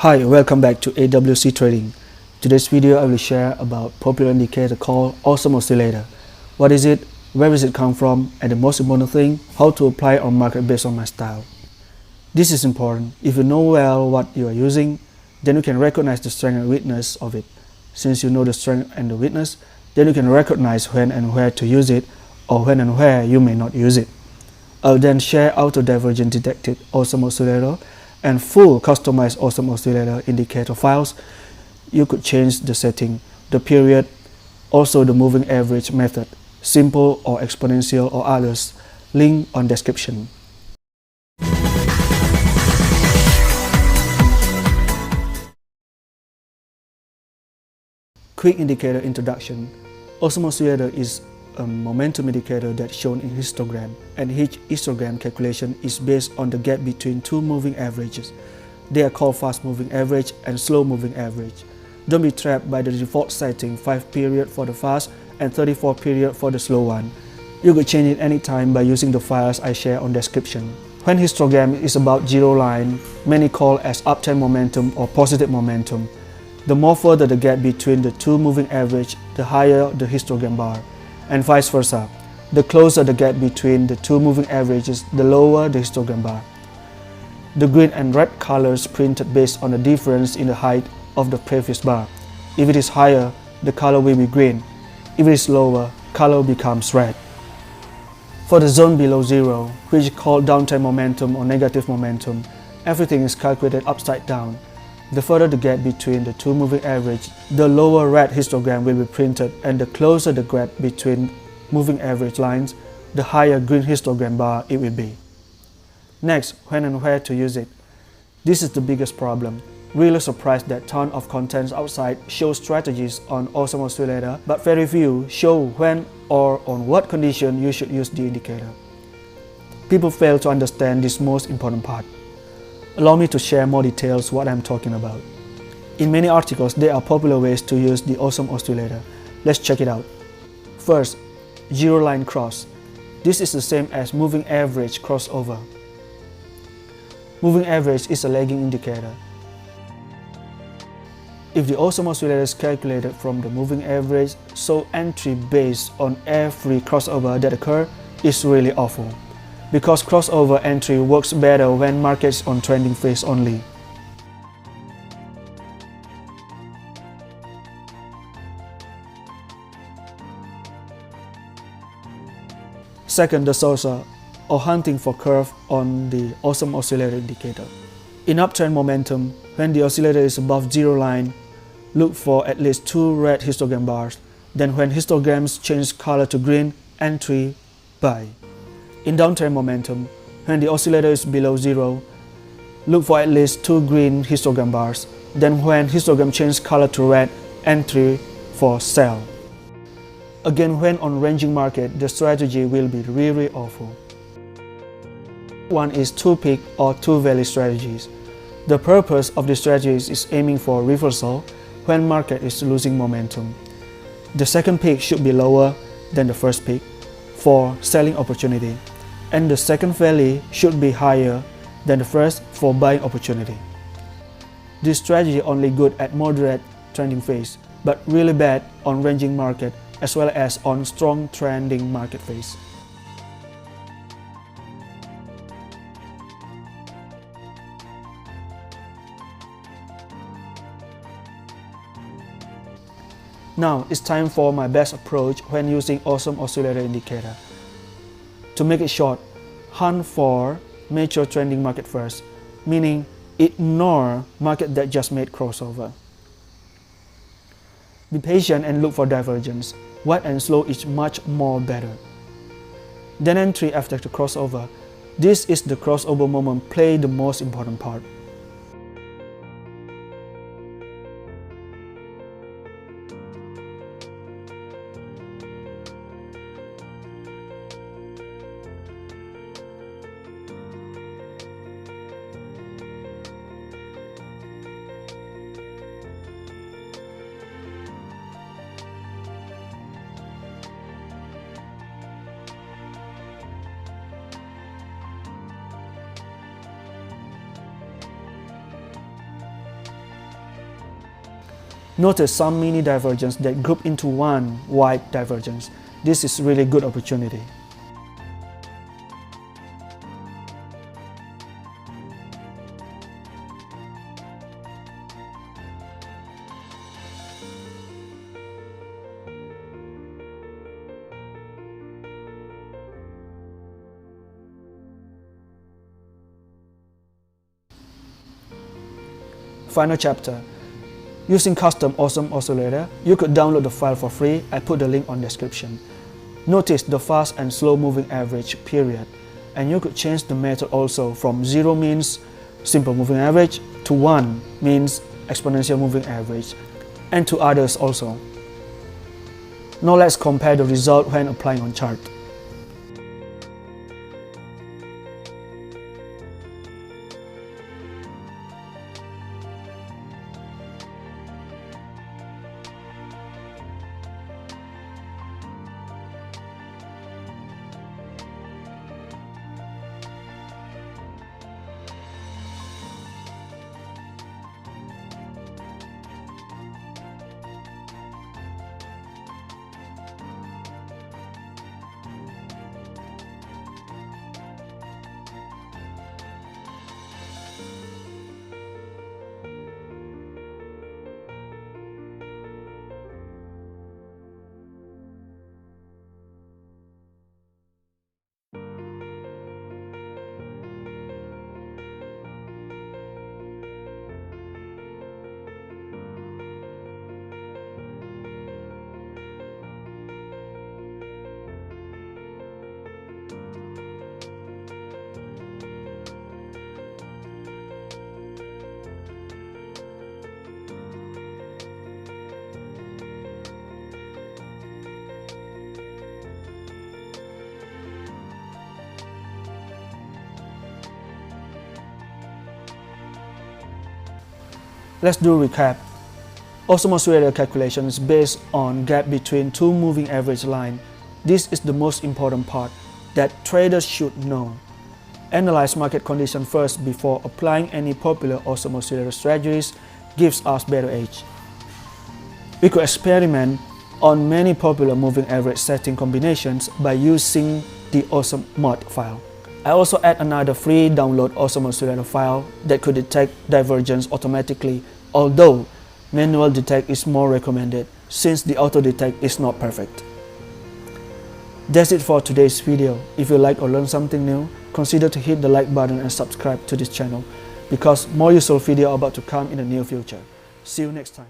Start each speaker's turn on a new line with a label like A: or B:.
A: Hi, welcome back to AWC Trading. Today's video I will share about popular indicator called Awesome Oscillator. What is it, where does it come from, and the most important thing, how to apply on market based on my style. This is important. If you know well what you are using, then you can recognize the strength and weakness of it. Since you know the strength and the weakness, then you can recognize when and where to use it, or when and where you may not use it. I'll then share auto-divergent detected Awesome Oscillator and full customized Awesome Oscillator indicator files. You could change the setting, the period, also the moving average method, simple or exponential or others. Link on description. Quick indicator introduction. Awesome Oscillator is a momentum indicator that's shown in histogram, and each histogram calculation is based on the gap between two moving averages. They are called fast moving average and slow moving average. Don't be trapped by the default setting 5 period for the fast and 34 period for the slow one. You could change it anytime by using the files I share on description. When histogram is about zero line, many call as uptrend momentum or positive momentum. The more further the gap between the two moving average, the higher the histogram bar, and vice versa. The closer the gap between the two moving averages, the lower the histogram bar. The green and red colors printed based on the difference in the height of the previous bar. If it is higher, the color will be green. If it is lower, color becomes red. For the zone below zero, which is called downtrend momentum or negative momentum, everything is calculated upside down. The further the gap between the two moving average, the lower red histogram will be printed, and the closer the gap between moving average lines, the higher green histogram bar it will be. Next, when and where to use it. This is the biggest problem. Really surprised that ton of contents outside show strategies on Awesome Oscillator, but very few show when or on what condition you should use the indicator. People fail to understand this most important part. Allow me to share more details what I'm talking about. In many articles, there are popular ways to use the Awesome Oscillator. Let's check it out. First, zero line cross. This is the same as moving average crossover. Moving average is a lagging indicator. If the Awesome Oscillator is calculated from the moving average, so entry based on every crossover that occurs is really awful, because crossover entry works better when market is on trending phase only. Second, the saucer, or hunting for curve on the Awesome Oscillator indicator. In uptrend momentum, when the oscillator is above zero line, look for at least 2 red histogram bars. Then when histograms change color to green, entry, buy. In downtrend momentum, when the oscillator is below zero, look for at least 2 green histogram bars. Then when histogram changes color to red, entry for sell. Again, when on ranging market, the strategy will be really awful. One is 2 peak or 2 valley strategies. The purpose of the strategies is aiming for reversal when market is losing momentum. The second peak should be lower than the first peak for selling opportunity, and the second valley should be higher than the first for buying opportunity. This strategy only good at moderate trending phase, but really bad on ranging market as well as on strong trending market phase. Now it's time for my best approach when using Awesome Oscillator indicator. To make it short, hunt for major trending market first, meaning ignore market that just made crossover. Be patient and look for divergence. Wide and slow is much more better. Then entry after the crossover. This is the crossover moment play the most important part. Notice some mini divergence that group into one wide divergence. This is really good opportunity. Final chapter. Using custom awesome oscillator, you could download the file for free. I put the link on description. Notice the fast and slow moving average period, and you could change the method also from 0 means simple moving average to 1 means exponential moving average, and to others also. Now let's compare the result when applying on chart. Let's do a recap. Awesome oscillator calculation is based on gap between two moving average lines. This is the most important part that traders should know. Analyze market conditions first before applying any popular awesome oscillator strategies gives us better edge. We could experiment on many popular moving average setting combinations by using the awesome mod file. I also add another free download awesome oscillator file that could detect divergence automatically, although manual detect is more recommended since the auto detect is not perfect. That's it for today's video. If you like or learn something new, consider to hit the like button and subscribe to this channel because more useful videos are about to come in the near future. See you next time.